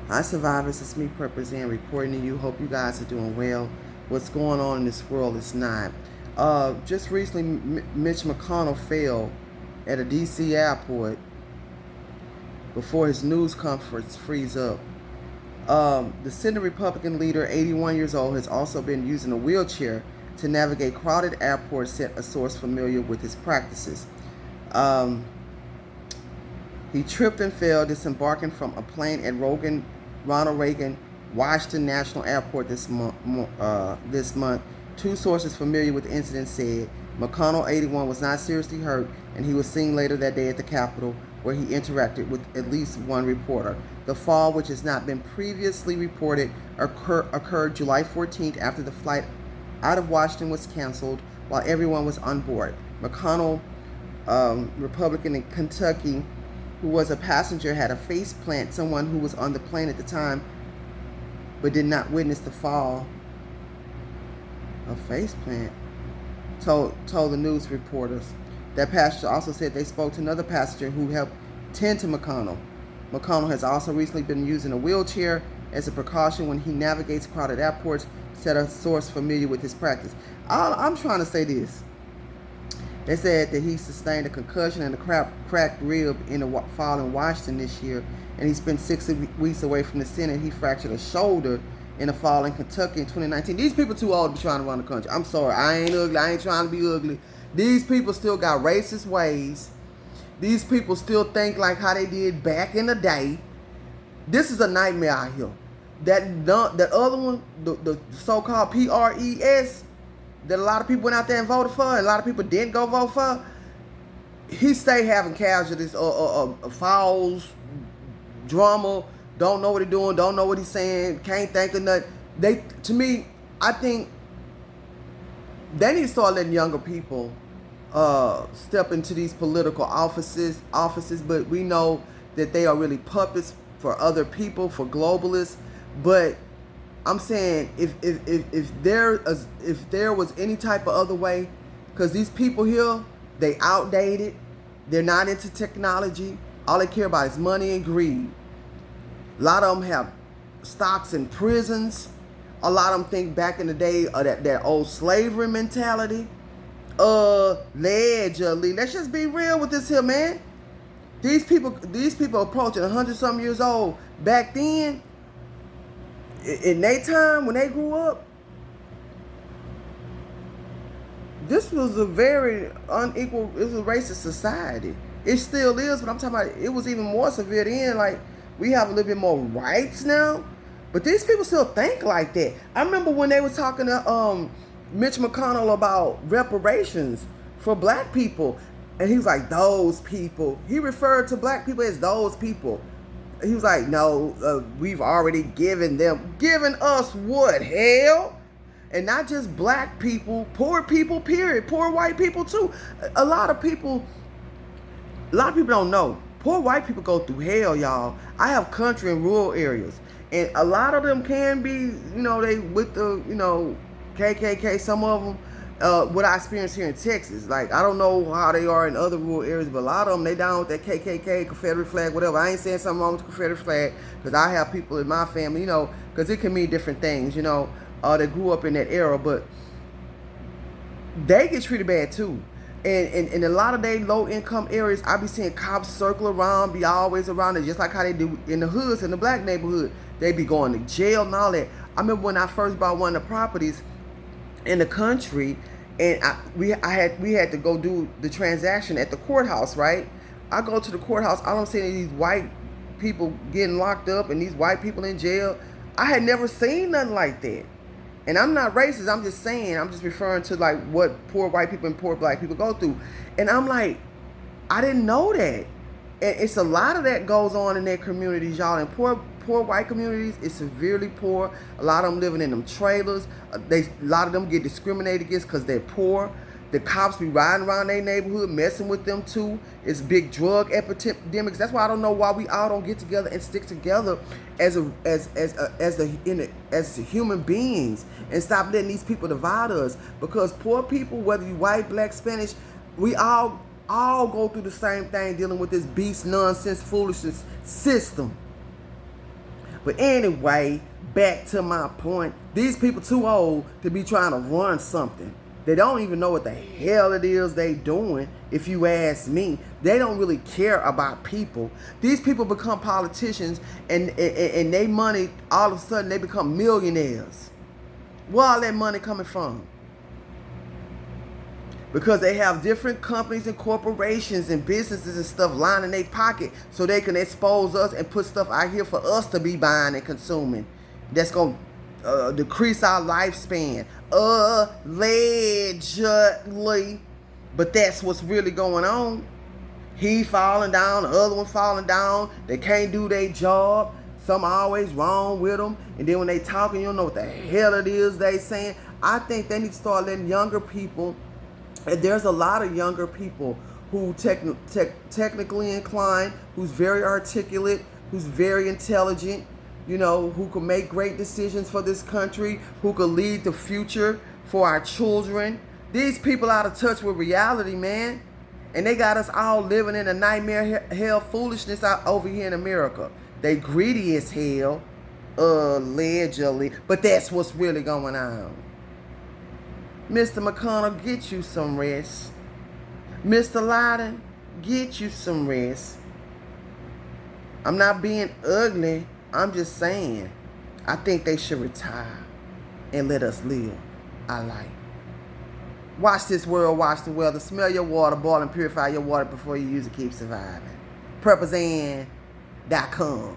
Hi survivors, it's me representing reporting to you. Hope you guys are doing well. What's going on in this world is not. Just recently, Mitch McConnell fell at a DC airport before his news conference frees up. The Senate Republican leader, 81 years old, has also been using a wheelchair to navigate crowded airports, said a source familiar with his practices. He tripped and fell disembarking from a plane at Ronald Reagan Washington National Airport this month. Two sources familiar with the incident said McConnell, 81, was not seriously hurt, and he was seen later that day at the Capitol, where he interacted with at least one reporter. The fall, which has not been previously reported, occurred July 14th after the flight out of Washington was canceled while everyone was on board. McConnell, Republican in Kentucky, who was a passenger, had a face plant someone who was on the plane at the time but did not witness the fall. A face plant, told the news reporters. That passenger also said they spoke to another passenger who helped tend to McConnell. McConnell has also recently been using a wheelchair as a precaution when he navigates crowded airports, said a source familiar with his practice. I'm trying to say this. They said that he sustained a concussion and a cracked rib in a fall in Washington this year, and he spent 6 weeks away from the Senate. He fractured a shoulder in a fall in Kentucky in 2019. These people too old to be trying to run the country. I'm sorry, I ain't ugly. I ain't trying to be ugly. These people still got racist ways. These people still think like how they did back in the day. This is a nightmare out here. That other one, the so-called PRES, that a lot of people went out there and voted for, and a lot of people didn't go vote for, he stay having casualties, fouls, drama, don't know what he's doing, don't know what he's saying, can't think of nothing. To me, I think they need to start letting younger people step into these political offices, but we know that they are really puppets for other people, for globalists. But I'm saying if there was any type of other way, because these people here, they outdated, they're not into technology, all they care about is money and greed. A lot of them have stocks in prisons. A lot of them think back in the day of that old slavery mentality. Allegedly, let's just be real with this here, man. These people approaching 100-something years old. Back then, in their time, when they grew up, this was a very unequal, it was a racist society. It still is, but I'm talking about it was even more severe then. Like, we have a little bit more rights now, but these people still think like that. I remember when they were talking to Mitch McConnell about reparations for black people, and he was like, those people. He referred to black people as those people. He was like, no, we've already given us what, hell? And not just black people, poor people, period. Poor white people too. A lot of people don't know. Poor white people go through hell, y'all. I have country and rural areas, and a lot of them can be, they with the, KKK, some of them, what I experienced here in Texas. Like, I don't know how they are in other rural areas, but a lot of them, they down with that KKK, Confederate flag, whatever. I ain't saying something wrong with the Confederate flag, because I have people in my family, because it can mean different things, that grew up in that era, but they get treated bad too. And in a lot of they low income areas, I be seeing cops circle around, be always around it, just like how they do in the hoods, in the black neighborhood. They be going to jail and all that. I remember when I first bought one of the properties in the country, and we had to go do the transaction at the courthouse, right? I go to the courthouse, I don't see any of these white people getting locked up and these white people in jail. I had never seen nothing like that. And I'm not racist, I'm just saying, I'm just referring to like what poor white people and poor black people go through. And I'm like, I didn't know that. And it's a lot of that goes on in their communities, y'all. In poor white communities, it's severely poor. A lot of them living in them trailers. A lot of them get discriminated against because they're poor. The cops be riding around their neighborhood, messing with them too. It's big drug epidemics. That's why I don't know why we all don't get together and stick together as human beings and stop letting these people divide us. Because poor people, whether you white, black, Spanish, we all go through the same thing, dealing with this beast nonsense foolishness system. But anyway, back to my point. These people too old to be trying to run something. They don't even know what the hell it is they doing, if you ask me. They don't really care about people. These people become politicians and they money, all of a sudden they become millionaires. Where all that money coming from? Because they have different companies and corporations and businesses and stuff lining their pocket so they can expose us and put stuff out here for us to be buying and consuming. That's going to decrease our lifespan. Allegedly. But that's what's really going on. He falling down, the other one falling down. They can't do their job. Something always wrong with them. And then when they talking, you don't know what the hell it is they saying. I think they need to start letting younger people. And there's a lot of younger people who technically inclined, who's very articulate, who's very intelligent, you know, who can make great decisions for this country, who could lead the future for our children. These people out of touch with reality, man. And they got us all living in a nightmare hell foolishness out over here in America. They greedy as hell, allegedly, but that's what's really going on. Mr. McConnell, get you some rest. Mr. Loudon, get you some rest. I'm not being ugly. I'm just saying, I think they should retire and let us live our life. Watch this world, watch the weather. Smell your water, boil and purify your water before you use it. Keep surviving. Purposeand.com